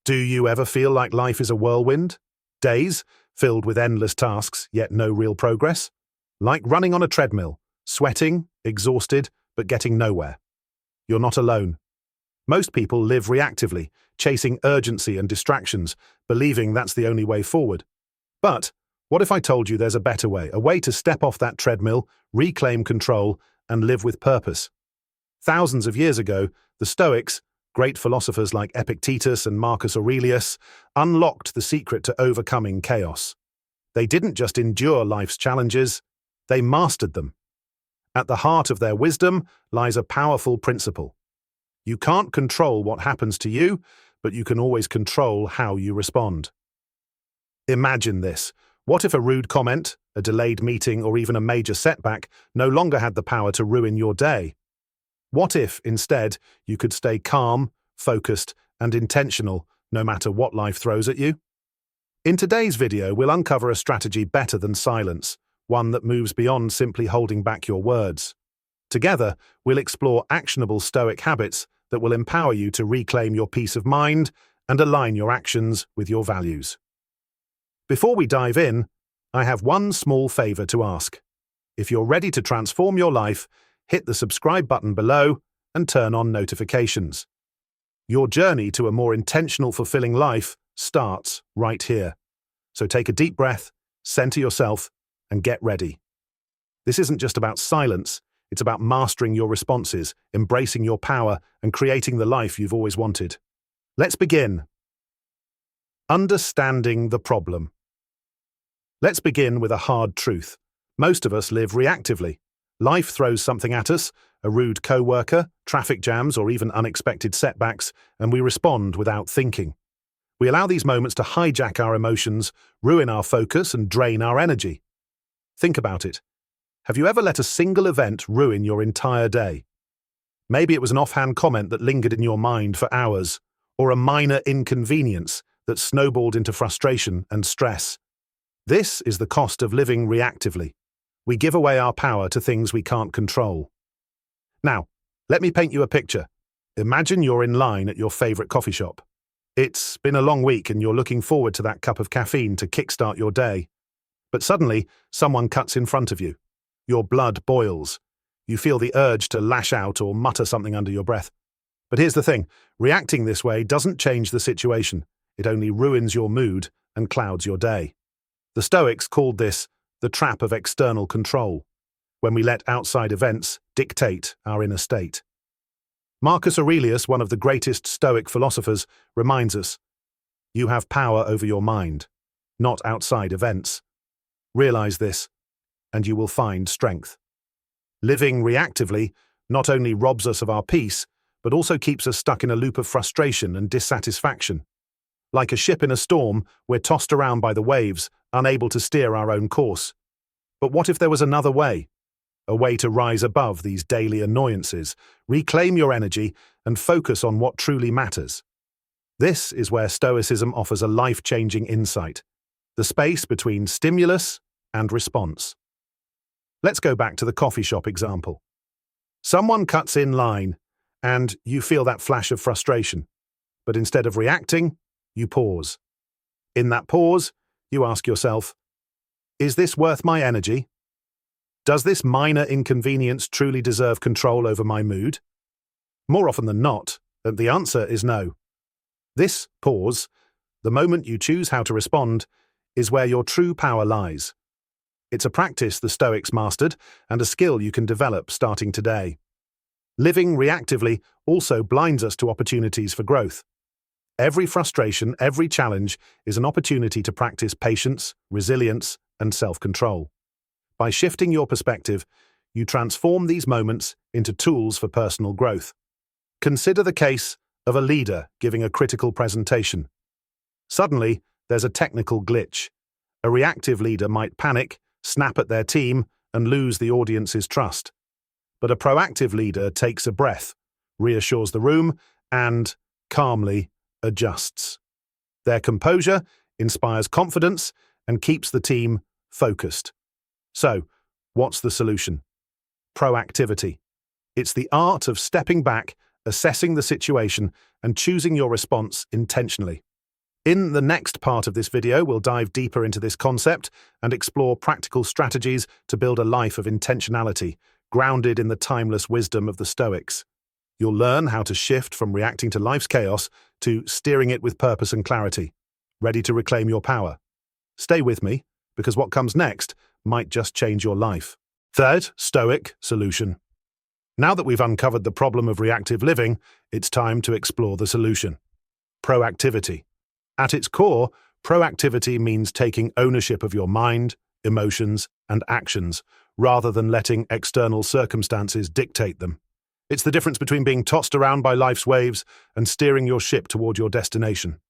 Do you ever feel like life is a whirlwind? Days filled with endless tasks, yet no real progress? Like running on a treadmill, sweating, exhausted, but getting nowhere. You're not alone. Most people live reactively, chasing urgency and distractions, believing that's the only way forward. But what if I told you there's a better way, a way to step off that treadmill, reclaim control, and live with purpose? Thousands of years ago, the Stoics, great philosophers like Epictetus and Marcus Aurelius, unlocked the secret to overcoming chaos. They didn't just endure life's challenges, they mastered them. At the heart of their wisdom lies a powerful principle. You can't control what happens to you, but you can always control how you respond. Imagine this. What if a rude comment, a delayed meeting, or even a major setback no longer had the power to ruin your day? What if, instead, you could stay calm, focused, and intentional no matter what life throws at you? In today's video, we'll uncover a strategy better than silence, one that moves beyond simply holding back your words. Together, we'll explore actionable Stoic habits that will empower you to reclaim your peace of mind and align your actions with your values. Before we dive in, I have one small favor to ask. If you're ready to transform your life, hit the subscribe button below and turn on notifications. Your journey to a more intentional, fulfilling life starts right here. So take a deep breath, center yourself, and get ready. This isn't just about silence, it's about mastering your responses, embracing your power, and creating the life you've always wanted. Let's begin. Understanding the problem. Let's begin with a hard truth. Most of us live reactively. Life throws something at us, a rude coworker, traffic jams, or even unexpected setbacks, and we respond without thinking. We allow these moments to hijack our emotions, ruin our focus, and drain our energy. Think about it. Have you ever let a single event ruin your entire day? Maybe it was an offhand comment that lingered in your mind for hours, or a minor inconvenience that snowballed into frustration and stress. This is the cost of living reactively. We give away our power to things we can't control. Now, let me paint you a picture. Imagine you're in line at your favorite coffee shop. It's been a long week and you're looking forward to that cup of caffeine to kickstart your day. But suddenly, someone cuts in front of you. Your blood boils. You feel the urge to lash out or mutter something under your breath. But here's the thing, reacting this way doesn't change the situation. It only ruins your mood and clouds your day. The Stoics called this the trap of external control, when we let outside events dictate our inner state. Marcus Aurelius, one of the greatest Stoic philosophers, reminds us, you have power over your mind, not outside events. Realize this, and you will find strength. Living reactively not only robs us of our peace, but also keeps us stuck in a loop of frustration and dissatisfaction. Like a ship in a storm, we're tossed around by the waves, unable to steer our own course. But what if there was another way? A way to rise above these daily annoyances, reclaim your energy, and focus on what truly matters. This is where Stoicism offers a life-changing insight, the space between stimulus and response. Let's go back to the coffee shop example. Someone cuts in line, and you feel that flash of frustration. But instead of reacting, you pause. In that pause, you ask yourself, is this worth my energy? Does this minor inconvenience truly deserve control over my mood? More often than not, the answer is no. This pause, the moment you choose how to respond, is where your true power lies. It's a practice the Stoics mastered and a skill you can develop starting today. Living reactively also blinds us to opportunities for growth. Every frustration, every challenge is an opportunity to practice patience, resilience, and self-control. By shifting your perspective, you transform these moments into tools for personal growth. Consider the case of a leader giving a critical presentation. Suddenly, there's a technical glitch. A reactive leader might panic, snap at their team, and lose the audience's trust. But a proactive leader takes a breath, reassures the room, and, calmly, adjusts. Their composure inspires confidence and keeps the team focused. So, what's the solution? Proactivity. It's the art of stepping back, assessing the situation, and choosing your response intentionally. In the next part of this video, we'll dive deeper into this concept and explore practical strategies to build a life of intentionality, grounded in the timeless wisdom of the Stoics. You'll learn how to shift from reacting to life's chaos to steering it with purpose and clarity, ready to reclaim your power. Stay with me, because what comes next might just change your life. Third, Stoic solution. Now that we've uncovered the problem of reactive living, it's time to explore the solution. Proactivity. At its core, proactivity means taking ownership of your mind, emotions, and actions, rather than letting external circumstances dictate them. It's the difference between being tossed around by life's waves and steering your ship toward your destination.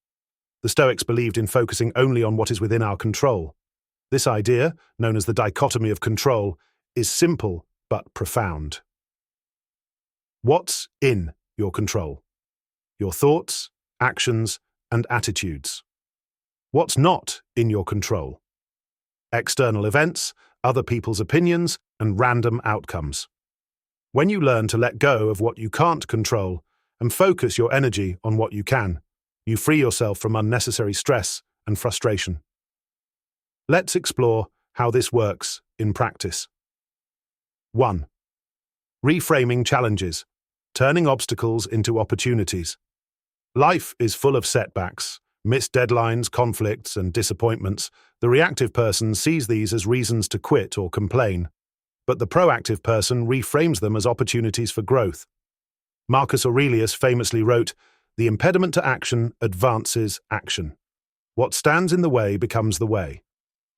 The Stoics believed in focusing only on what is within our control. This idea, known as the dichotomy of control, is simple but profound. What's in your control? Your thoughts, actions, and attitudes. What's not in your control? External events, other people's opinions, and random outcomes. When you learn to let go of what you can't control and focus your energy on what you can, you free yourself from unnecessary stress and frustration. Let's explore how this works in practice. 1. Reframing challenges, turning obstacles into opportunities. Life is full of setbacks, missed deadlines, conflicts, and disappointments. The reactive person sees these as reasons to quit or complain, but the proactive person reframes them as opportunities for growth. Marcus Aurelius famously wrote, "The impediment to action advances action. What stands in the way becomes the way."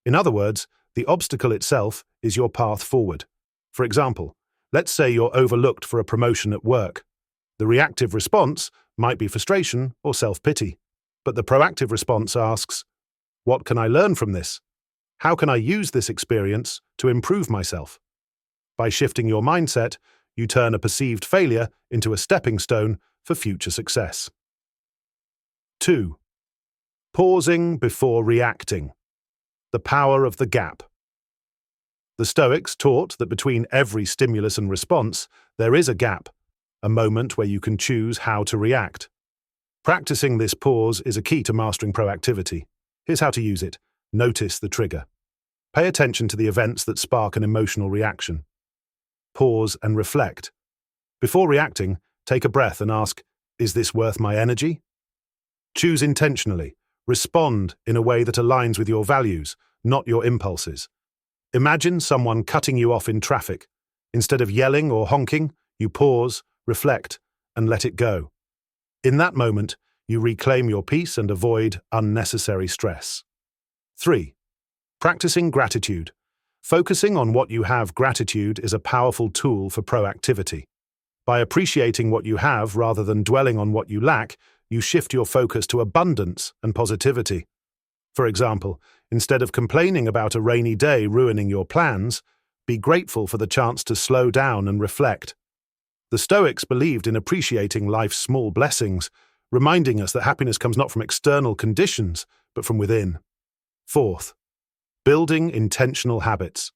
In other words, the obstacle itself is your path forward. For example, let's say you're overlooked for a promotion at work. The reactive response might be frustration or self-pity, but the proactive response asks, what can I learn from this? How can I use this experience to improve myself? By shifting your mindset, you turn a perceived failure into a stepping stone for future success. 2. Pausing before reacting. The power of the gap. The Stoics taught that between every stimulus and response, there is a gap, a moment where you can choose how to react. Practicing this pause is a key to mastering proactivity. Here's how to use it. Notice the trigger. Pay attention to the events that spark an emotional reaction. Pause and reflect. Before reacting, take a breath and ask, is this worth my energy? Choose intentionally. Respond in a way that aligns with your values, not your impulses. Imagine someone cutting you off in traffic. Instead of yelling or honking, you pause, reflect, and let it go. In that moment, you reclaim your peace and avoid unnecessary stress. 3. Practicing gratitude. Focusing on what you have gratitude is a powerful tool for proactivity. By appreciating what you have rather than dwelling on what you lack, you shift your focus to abundance and positivity. For example, instead of complaining about a rainy day ruining your plans, be grateful for the chance to slow down and reflect. The Stoics believed in appreciating life's small blessings, reminding us that happiness comes not from external conditions, but from within. 4th, building intentional habits.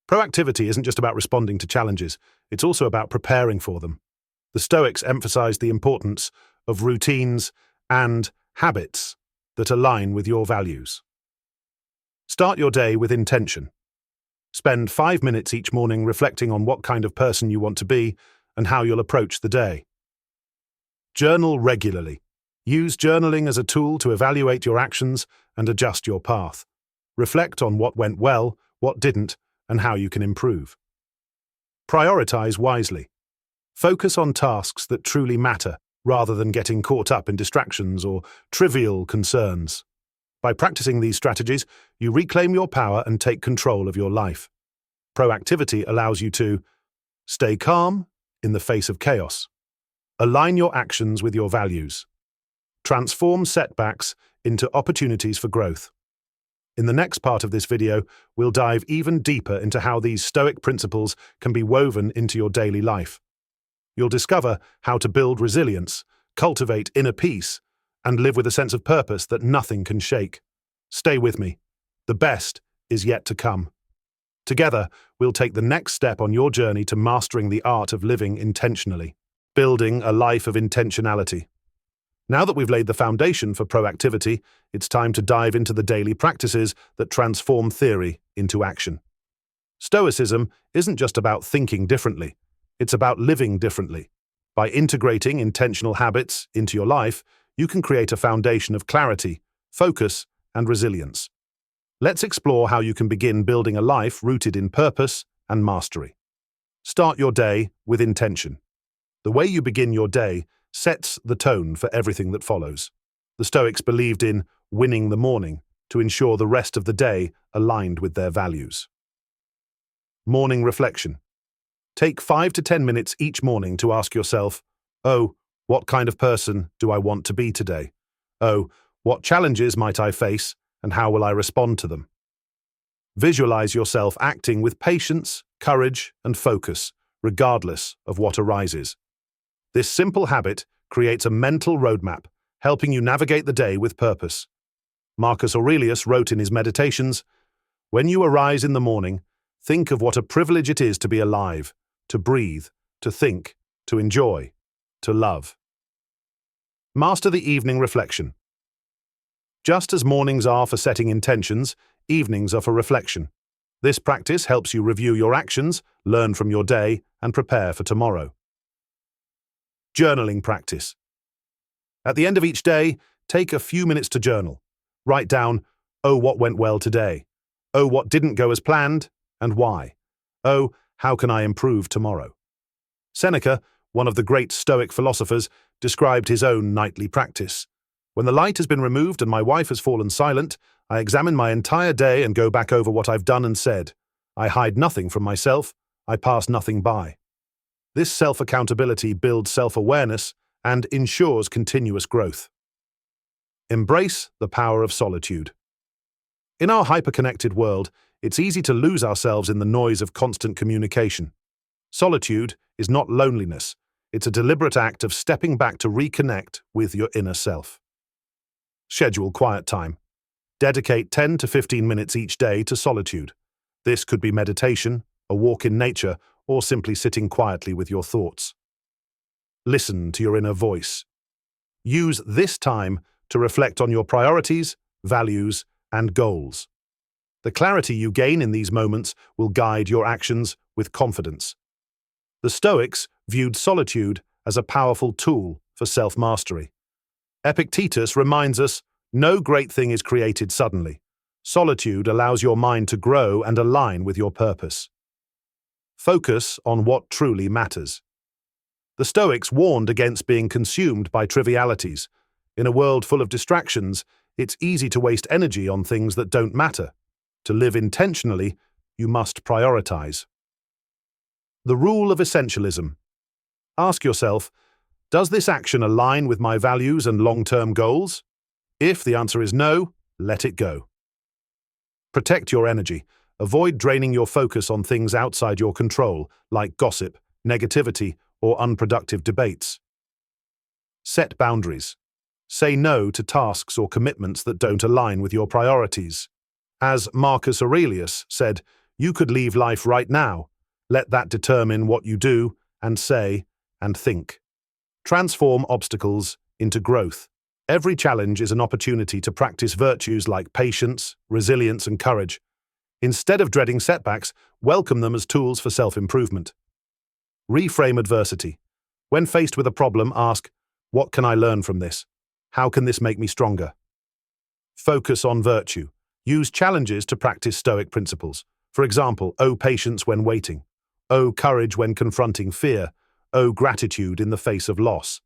Proactivity isn't just about responding to challenges, it's also about preparing for them. The Stoics emphasized the importance of routines and habits that align with your values. Start your day with intention. Spend 5 minutes each morning reflecting on what kind of person you want to be and how you'll approach the day. Journal regularly. Use journaling as a tool to evaluate your actions and adjust your path. Reflect on what went well, what didn't, and how you can improve. Prioritize wisely. Focus on tasks that truly matter, rather than getting caught up in distractions or trivial concerns. By practicing these strategies, you reclaim your power and take control of your life. Proactivity allows you to stay calm in the face of chaos, align your actions with your values, transform setbacks into opportunities for growth. In the next part of this video, we'll dive even deeper into how these Stoic principles can be woven into your daily life. You'll discover how to build resilience, cultivate inner peace, and live with a sense of purpose that nothing can shake. Stay with me. The best is yet to come. Together, we'll take the next step on your journey to mastering the art of living intentionally, building a life of intentionality. Now that we've laid the foundation for proactivity, it's time to dive into the daily practices that transform theory into action. Stoicism isn't just about thinking differently, it's about living differently. By integrating intentional habits into your life, you can create a foundation of clarity, focus, and resilience. Let's explore how you can begin building a life rooted in purpose and mastery. Start your day with intention. The way you begin your day sets the tone for everything that follows. The Stoics believed in winning the morning to ensure the rest of the day aligned with their values. Morning reflection. Take 5 to 10 minutes each morning to ask yourself, oh, what kind of person do I want to be today? Oh, what challenges might I face and how will I respond to them? Visualize yourself acting with patience, courage, and focus, regardless of what arises. This simple habit creates a mental roadmap, helping you navigate the day with purpose. Marcus Aurelius wrote in his Meditations, "When you arise in the morning, think of what a privilege it is to be alive, to breathe, to think, to enjoy, to love." Master the evening reflection. Just as mornings are for setting intentions, evenings are for reflection. This practice helps you review your actions, learn from your day, and prepare for tomorrow. Journaling practice. At the end of each day, take a few minutes to journal. Write down, oh, what went well today? Oh, what didn't go as planned, and why? Oh, how can I improve tomorrow? Seneca, one of the great Stoic philosophers, described his own nightly practice. When the light has been removed and my wife has fallen silent, I examine my entire day and go back over what I've done and said. I hide nothing from myself. I pass nothing by. This self-accountability builds self-awareness and ensures continuous growth. Embrace the power of solitude. In our hyper-connected world, it's easy to lose ourselves in the noise of constant communication. Solitude is not loneliness. It's a deliberate act of stepping back to reconnect with your inner self. Schedule quiet time. Dedicate 10 to 15 minutes each day to solitude. This could be meditation, a walk in nature, or simply sitting quietly with your thoughts. Listen to your inner voice. Use this time to reflect on your priorities, values, and goals. The clarity you gain in these moments will guide your actions with confidence. The Stoics viewed solitude as a powerful tool for self-mastery. Epictetus reminds us, no great thing is created suddenly. Solitude allows your mind to grow and align with your purpose. Focus on what truly matters. The Stoics warned against being consumed by trivialities. In a world full of distractions, it's easy to waste energy on things that don't matter. To live intentionally, you must prioritize. The rule of essentialism. Ask yourself, does this action align with my values and long-term goals? If the answer is no, let it go. Protect your energy. Avoid draining your focus on things outside your control, like gossip, negativity, or unproductive debates. Set boundaries. Say no to tasks or commitments that don't align with your priorities. As Marcus Aurelius said, you could leave life right now. Let that determine what you do and say and think. Transform obstacles into growth. Every challenge is an opportunity to practice virtues like patience, resilience, and courage. Instead of dreading setbacks, welcome them as tools for self-improvement. Reframe adversity. When faced with a problem, ask, what can I learn from this? How can this make me stronger? Focus on virtue. Use challenges to practice Stoic principles. For example, owe patience when waiting. Owe courage when confronting fear. Owe gratitude in the face of loss.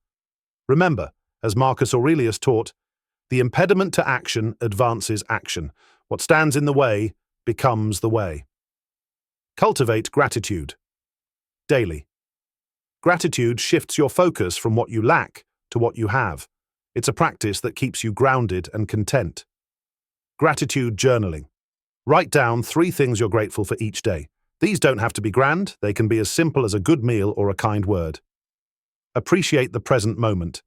Remember, as Marcus Aurelius taught, the impediment to action advances action. What stands in the way becomes the way. Cultivate gratitude. Daily. Gratitude shifts your focus from what you lack to what you have. It's a practice that keeps you grounded and content. Gratitude journaling. Write down 3 things you're grateful for each day. These don't have to be grand, they can be as simple as a good meal or a kind word. Appreciate the present moment.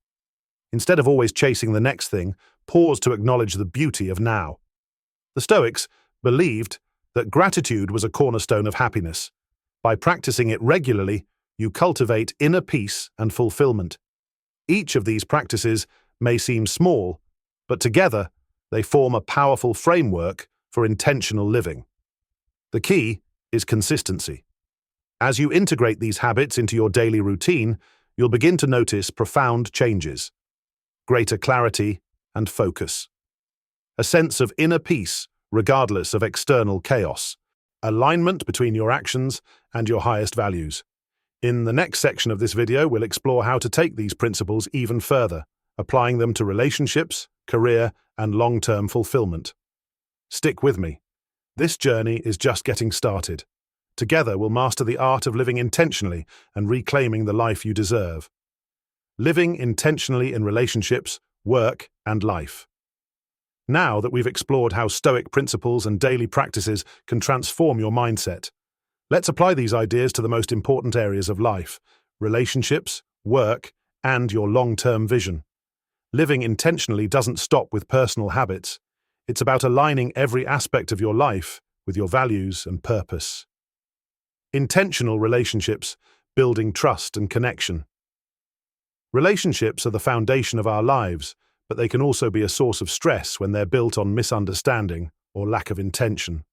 Instead of always chasing the next thing, pause to acknowledge the beauty of now. The Stoics believed that gratitude was a cornerstone of happiness. By practicing it regularly, you cultivate inner peace and fulfillment. Each of these practices may seem small, but together they form a powerful framework for intentional living. The key is consistency. As you integrate these habits into your daily routine, you'll begin to notice profound changes, greater clarity and focus, a sense of inner peace regardless of external chaos, alignment between your actions and your highest values. In the next section of this video, we'll explore how to take these principles even further, applying them to relationships, career, and long-term fulfillment. Stick with me. This journey is just getting started. Together, we'll master the art of living intentionally and reclaiming the life you deserve. Living intentionally in relationships, work, and life. Now that we've explored how Stoic principles and daily practices can transform your mindset, let's apply these ideas to the most important areas of life: relationships, work, and your long-term vision. Living intentionally doesn't stop with personal habits. It's about aligning every aspect of your life with your values and purpose. Intentional relationships, building trust and connection. Relationships are the foundation of our lives, but they can also be a source of stress when they're built on misunderstanding or lack of intention.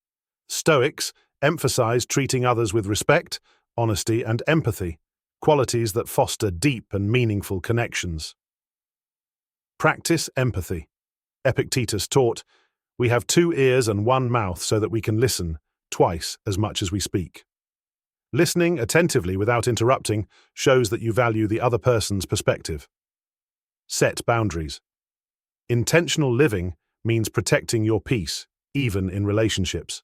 Stoics emphasize treating others with respect, honesty, and empathy, qualities that foster deep and meaningful connections. Practice empathy. Epictetus taught, "We have 2 ears and 1 mouth so that we can listen twice as much as we speak." Listening attentively without interrupting shows that you value the other person's perspective. Set boundaries. Intentional living means protecting your peace, even in relationships.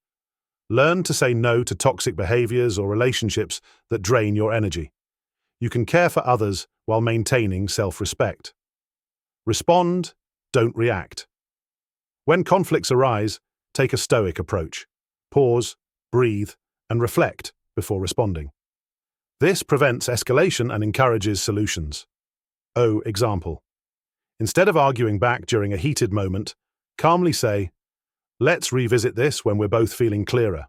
Learn to say no to toxic behaviors or relationships that drain your energy. You can care for others while maintaining self-respect. Respond, don't react. When conflicts arise, take a Stoic approach. Pause, breathe, and reflect before responding. This prevents escalation and encourages solutions. Example. Instead of arguing back during a heated moment, calmly say, "Let's revisit this when we're both feeling clearer."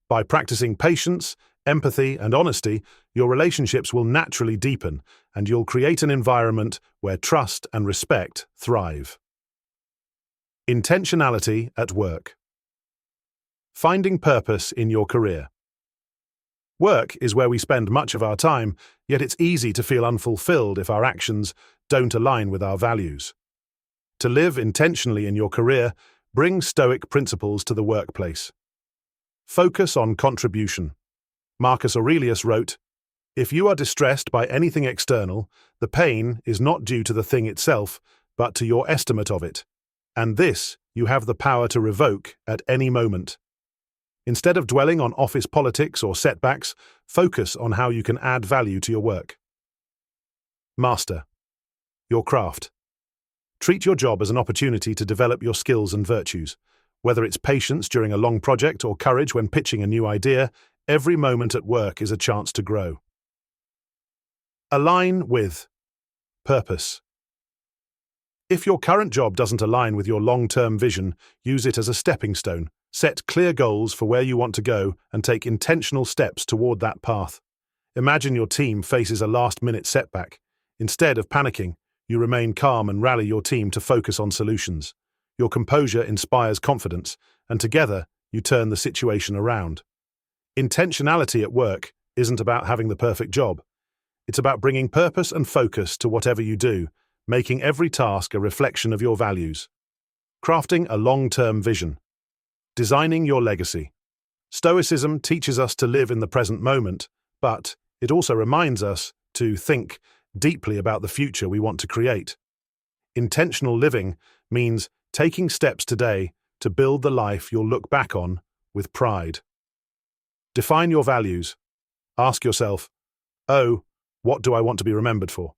By practicing patience, empathy, and honesty, your relationships will naturally deepen, and you'll create an environment where trust and respect thrive. Intentionality at work. Finding purpose in your career. Work is where we spend much of our time, yet it's easy to feel unfulfilled if our actions don't align with our values. To live intentionally in your career, bring Stoic principles to the workplace. Focus on contribution. Marcus Aurelius wrote, "If you are distressed by anything external, the pain is not due to the thing itself, but to your estimate of it, and this you have the power to revoke at any moment." Instead of dwelling on office politics or setbacks, focus on how you can add value to your work. Master your craft. Treat your job as an opportunity to develop your skills and virtues. Whether it's patience during a long project or courage when pitching a new idea, every moment at work is a chance to grow. Align with purpose. If your current job doesn't align with your long-term vision, use it as a stepping stone. Set clear goals for where you want to go and take intentional steps toward that path. Imagine your team faces a last-minute setback. Instead of panicking, you remain calm and rally your team to focus on solutions. Your composure inspires confidence, and together you turn the situation around. Intentionality at work isn't about having the perfect job. It's about bringing purpose and focus to whatever you do, making every task a reflection of your values. Crafting a long-term vision. Designing your legacy. Stoicism teaches us to live in the present moment, but it also reminds us to think deeply about the future we want to create. Intentional living means taking steps today to build the life you'll look back on with pride. Define your values. Ask yourself, what do I want to be remembered for?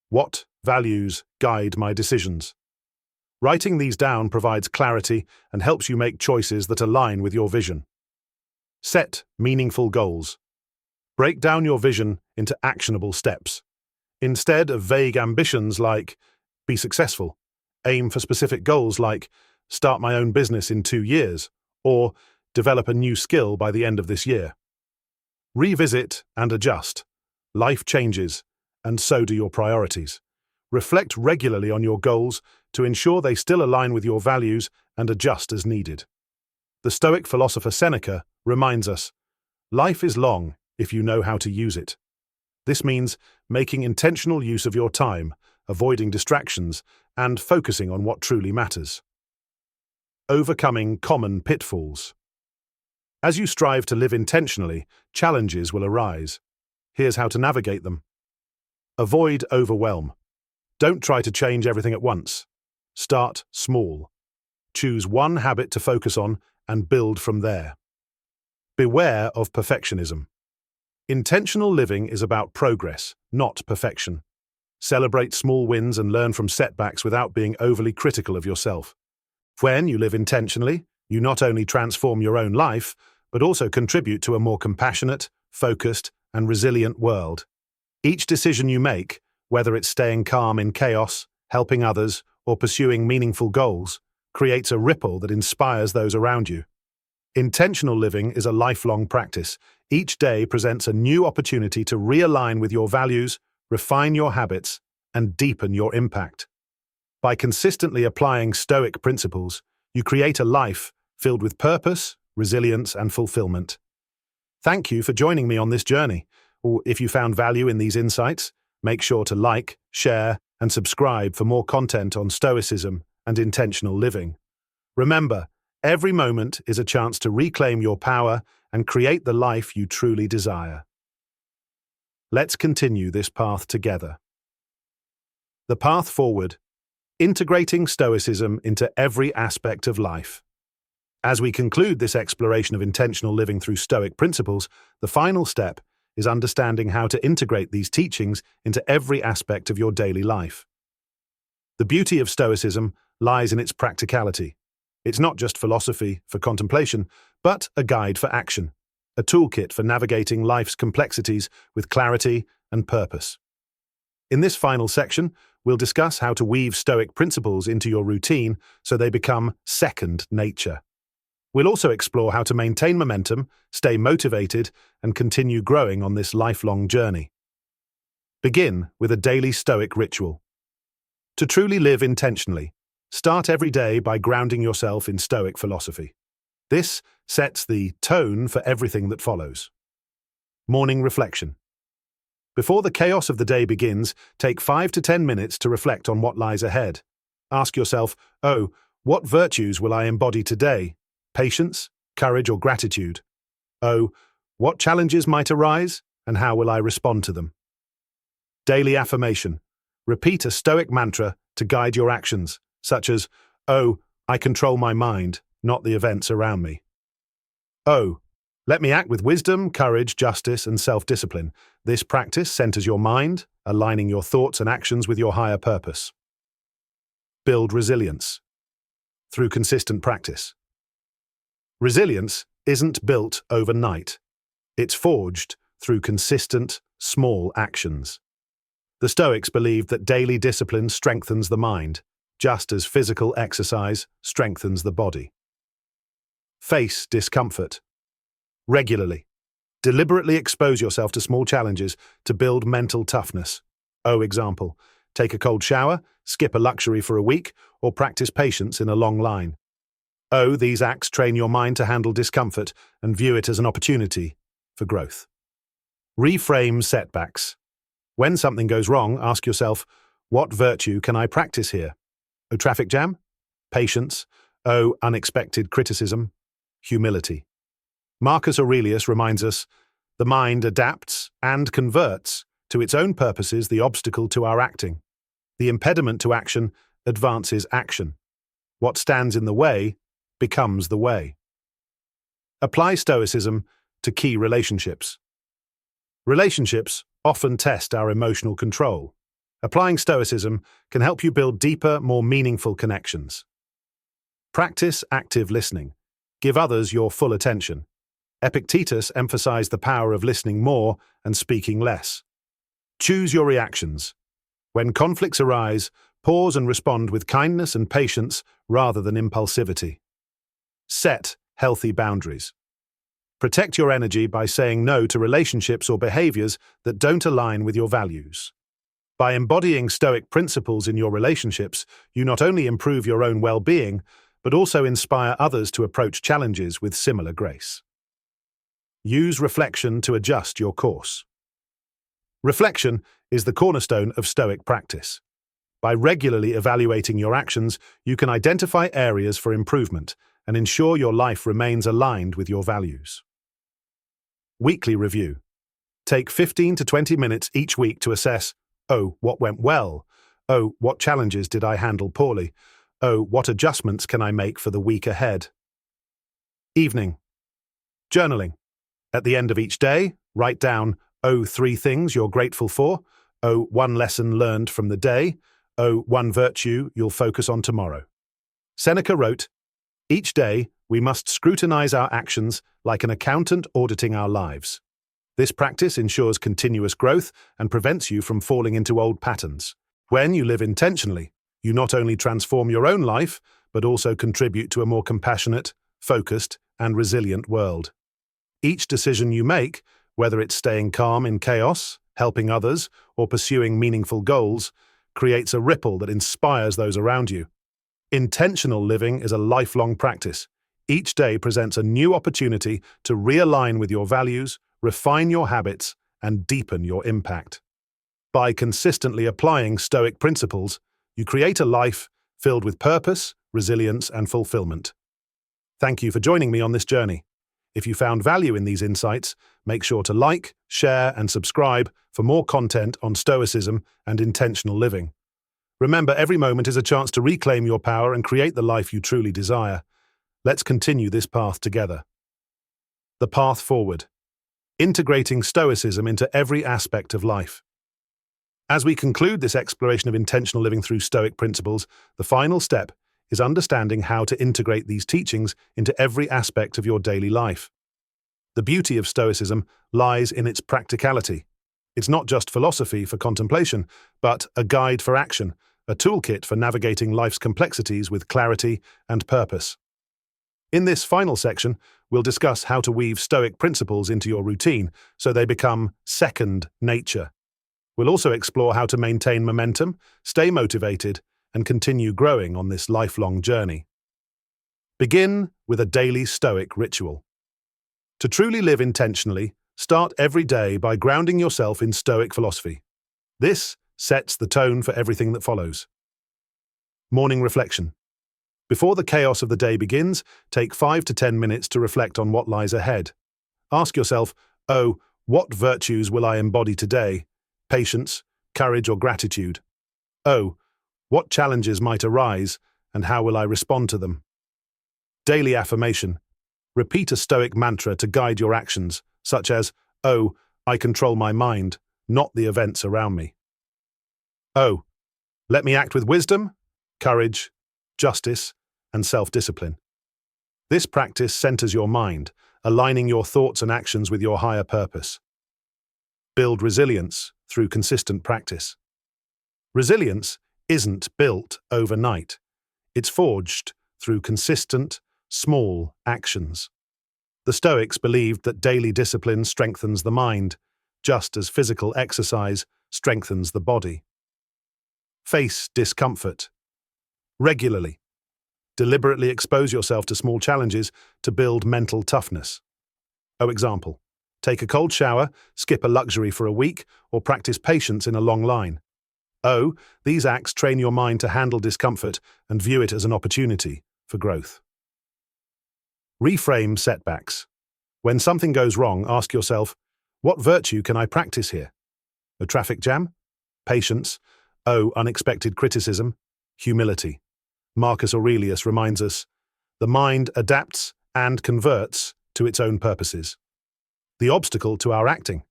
What values guide my decisions? Writing these down provides clarity and helps you make choices that align with your vision. Set meaningful goals. Break down your vision into actionable steps. Instead of vague ambitions like, be successful, aim for specific goals like, start my own business in 2 years, or develop a new skill by the end of this year. Revisit and adjust. Life changes, and so do your priorities. Reflect regularly on your goals to ensure they still align with your values and adjust as needed. The Stoic philosopher Seneca reminds us, life is long if you know how to use it. This means making intentional use of your time, avoiding distractions, and focusing on what truly matters. Overcoming common pitfalls. As you strive to live intentionally, challenges will arise. Here's how to navigate them. Avoid overwhelm. Don't try to change everything at once. Start small. Choose one habit to focus on and build from there. Beware of perfectionism. Intentional living is about progress, not perfection. Celebrate small wins and learn from setbacks without being overly critical of yourself. When you live intentionally, you not only transform your own life, but also contribute to a more compassionate, focused, and resilient world. Each decision you make, whether it's staying calm in chaos, helping others, or pursuing meaningful goals, creates a ripple that inspires those around you. Intentional living is a lifelong practice. Each day presents a new opportunity to realign with your values, refine your habits, and deepen your impact. By consistently applying Stoic principles, you create a life filled with purpose, resilience, and fulfillment. Thank you for joining me on this journey. Or if you found value in these insights, make sure to like, share, and subscribe for more content on Stoicism and intentional living. Remember, every moment is a chance to reclaim your power and create the life you truly desire. Let's continue this path together. The path forward: integrating Stoicism into every aspect of life. As we conclude this exploration of intentional living through Stoic principles, the final step is understanding how to integrate these teachings into every aspect of your daily life. The beauty of Stoicism lies in its practicality. It's not just philosophy for contemplation, but a guide for action, a toolkit for navigating life's complexities with clarity and purpose. In this final section, we'll discuss how to weave Stoic principles into your routine so they become second nature. We'll also explore how to maintain momentum, stay motivated, and continue growing on this lifelong journey. Begin with a daily Stoic ritual. To truly live intentionally, start every day by grounding yourself in Stoic philosophy. This sets the tone for everything that follows. Morning reflection. Before the chaos of the day begins, take 5 to 10 minutes to reflect on what lies ahead. Ask yourself, what virtues will I embody today? Patience, courage, or gratitude? What challenges might arise, and how will I respond to them? Daily affirmation. Repeat a Stoic mantra to guide your actions, such as, I control my mind, not the events around me. Let me act with wisdom, courage, justice, and self-discipline. This practice centers your mind, aligning your thoughts and actions with your higher purpose. Build resilience through consistent practice. Resilience isn't built overnight. It's forged through consistent, small actions. The Stoics believed that daily discipline strengthens the mind, just as physical exercise strengthens the body. Face discomfort regularly. Deliberately expose yourself to small challenges to build mental toughness. Example, take a cold shower, skip a luxury for a week, or practice patience in a long line. These acts train your mind to handle discomfort and view it as an opportunity for growth. Reframe setbacks. When something goes wrong, ask yourself, what virtue can I practice here? Traffic jam? Patience? Unexpected criticism? Humility. Marcus Aurelius reminds us, the mind adapts and converts to its own purposes the obstacle to our acting. The impediment to action advances action. What stands in the way becomes the way. Apply Stoicism to key relationships. Relationships often test our emotional control. Applying Stoicism can help you build deeper, more meaningful connections. Practice active listening. Give others your full attention. Epictetus emphasized the power of listening more and speaking less. Choose your reactions. When conflicts arise, pause and respond with kindness and patience rather than impulsivity. Set healthy boundaries. Protect your energy by saying no to relationships or behaviors that don't align with your values. By embodying Stoic principles in your relationships, you not only improve your own well-being, but also inspire others to approach challenges with similar grace. Use reflection to adjust your course. Reflection is the cornerstone of Stoic practice. By regularly evaluating your actions, you can identify areas for improvement and ensure your life remains aligned with your values. Weekly review. Take 15 to 20 minutes each week to assess, oh, what went well? Oh, what challenges did I handle poorly? Oh, what adjustments can I make for the week ahead? Evening. Journaling. At the end of each day, write down, oh, 3 things you're grateful for. Oh, 1 lesson learned from the day. Oh, 1 virtue you'll focus on tomorrow. Seneca wrote, each day we must scrutinize our actions like an accountant auditing our lives. This practice ensures continuous growth and prevents you from falling into old patterns. When you live intentionally, you not only transform your own life, but also contribute to a more compassionate, focused, and resilient world. Each decision you make, whether it's staying calm in chaos, helping others, or pursuing meaningful goals, creates a ripple that inspires those around you. Intentional living is a lifelong practice. Each day presents a new opportunity to realign with your values, refine your habits, and deepen your impact. By consistently applying Stoic principles, you create a life filled with purpose, resilience, and fulfillment. Thank you for joining me on this journey. If you found value in these insights, make sure to like, share, and subscribe for more content on Stoicism and intentional living. Remember, every moment is a chance to reclaim your power and create the life you truly desire. Let's continue this path together. The path forward. Integrating Stoicism into every aspect of life. As we conclude this exploration of intentional living through Stoic principles, the final step is understanding how to integrate these teachings into every aspect of your daily life. The beauty of Stoicism lies in its practicality. It's not just philosophy for contemplation, but a guide for action, a toolkit for navigating life's complexities with clarity and purpose. In this final section, we'll discuss how to weave Stoic principles into your routine so they become second nature. We'll also explore how to maintain momentum, stay motivated, and continue growing on this lifelong journey. Begin with a daily Stoic ritual. To truly live intentionally, start every day by grounding yourself in Stoic philosophy. This sets the tone for everything that follows. Morning reflection. Before the chaos of the day begins, take 5 to 10 minutes to reflect on what lies ahead. Ask yourself, oh, what virtues will I embody today? Patience, courage, or gratitude? Oh, what challenges might arise, and how will I respond to them? Daily affirmation. Repeat a Stoic mantra to guide your actions, such as, oh, I control my mind, not the events around me. Oh, let me act with wisdom, courage, justice, and self-discipline. This practice centers your mind, aligning your thoughts and actions with your higher purpose. Build resilience through consistent practice. Resilience isn't built overnight. It's forged through consistent, small actions. The Stoics believed that daily discipline strengthens the mind, just as physical exercise strengthens the body. Face discomfort. Regularly. Deliberately expose yourself to small challenges to build mental toughness. Example, take a cold shower, skip a luxury for a week, or practice patience in a long line. These acts train your mind to handle discomfort and view it as an opportunity for growth. Reframe setbacks. When something goes wrong, ask yourself, what virtue can I practice here? A traffic jam? Patience. Unexpected criticism? Humility. Marcus Aurelius reminds us, the mind adapts and converts to its own purposes. The obstacle to our acting,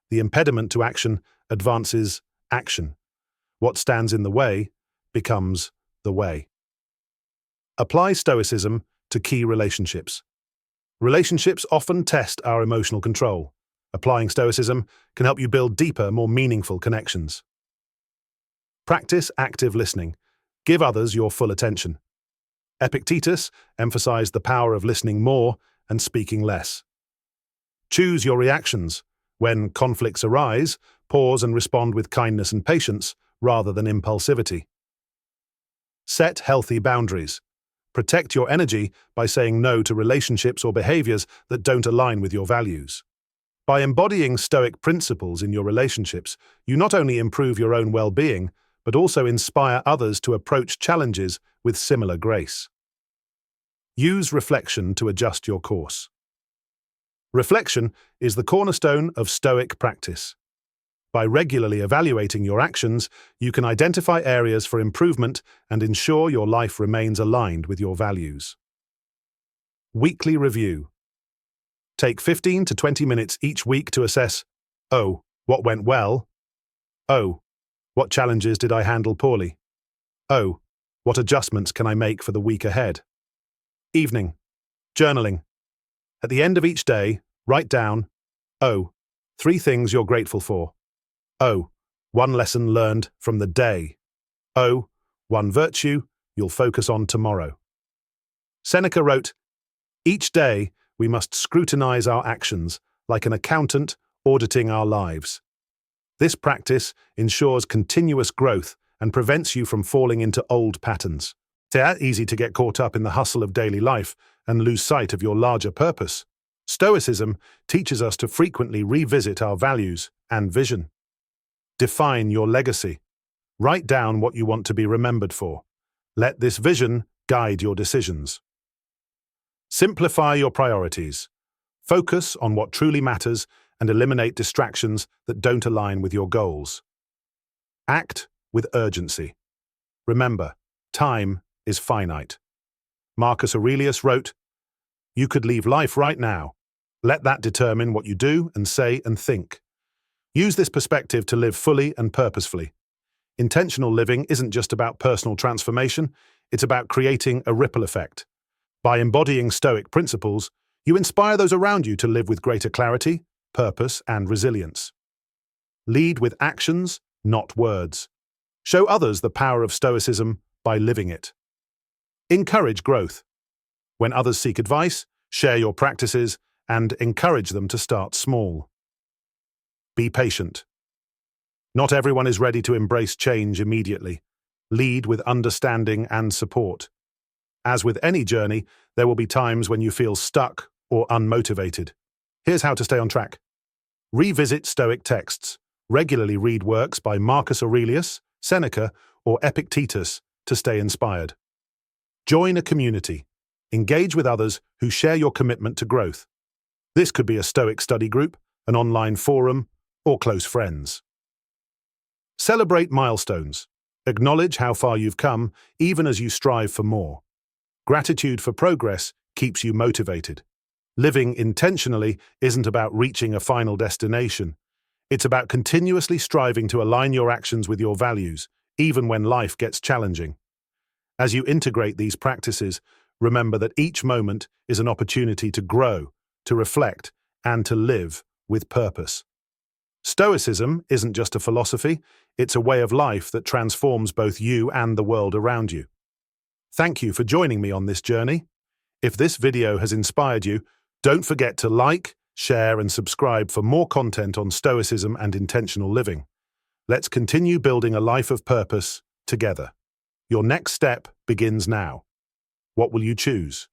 the impediment to action, advances action. What stands in the way becomes the way. Apply Stoicism to key relationships. Relationships often test our emotional control. Applying Stoicism can help you build deeper, more meaningful connections. Practice active listening. Give others your full attention. Epictetus emphasized the power of listening more and speaking less. Choose your reactions. When conflicts arise, pause and respond with kindness and patience rather than impulsivity. Set healthy boundaries. Protect your energy by saying no to relationships or behaviors that don't align with your values. By embodying Stoic principles in your relationships, you not only improve your own well-being, but also inspire others to approach challenges with similar grace. Use reflection to adjust your course. Reflection is the cornerstone of Stoic practice. By regularly evaluating your actions, you can identify areas for improvement and ensure your life remains aligned with your values. Weekly review. Take 15 to 20 minutes each week to assess, oh, what went well? Oh, what challenges did I handle poorly? Oh, what adjustments can I make for the week ahead? Evening. Journaling. At the end of each day, write down, oh, 3 things you're grateful for. Oh, 1 lesson learned from the day. Oh, 1 virtue you'll focus on tomorrow. Seneca wrote, each day we must scrutinize our actions like an accountant auditing our lives. This practice ensures continuous growth and prevents you from falling into old patterns. It's easy to get caught up in the hustle of daily life and lose sight of your larger purpose. Stoicism teaches us to frequently revisit our values and vision. Define your legacy. Write down what you want to be remembered for. Let this vision guide your decisions. Simplify your priorities. Focus on what truly matters and eliminate distractions that don't align with your goals. Act with urgency. Remember, time is finite. Marcus Aurelius wrote, you could leave life right now. Let that determine what you do and say and think. Use this perspective to live fully and purposefully. Intentional living isn't just about personal transformation, it's about creating a ripple effect. By embodying Stoic principles, you inspire those around you to live with greater clarity, purpose, and resilience. Lead with actions, not words. Show others the power of Stoicism by living it. Encourage growth. When others seek advice, share your practices and encourage them to start small. Be patient. Not everyone is ready to embrace change immediately. Lead with understanding and support. As with any journey, there will be times when you feel stuck or unmotivated. Here's how to stay on track. Revisit Stoic texts. Regularly read works by Marcus Aurelius, Seneca, or Epictetus to stay inspired. Join a community. Engage with others who share your commitment to growth. This could be a Stoic study group, an online forum, or close friends. Celebrate milestones. Acknowledge how far you've come, even as you strive for more. Gratitude for progress keeps you motivated. Living intentionally isn't about reaching a final destination. It's about continuously striving to align your actions with your values, even when life gets challenging. As you integrate these practices, remember that each moment is an opportunity to grow, to reflect, and to live with purpose. Stoicism isn't just a philosophy, it's a way of life that transforms both you and the world around you. Thank you for joining me on this journey. If this video has inspired you, don't forget to like, share, and subscribe for more content on Stoicism and intentional living. Let's continue building a life of purpose together. Your next step begins now. What will you choose?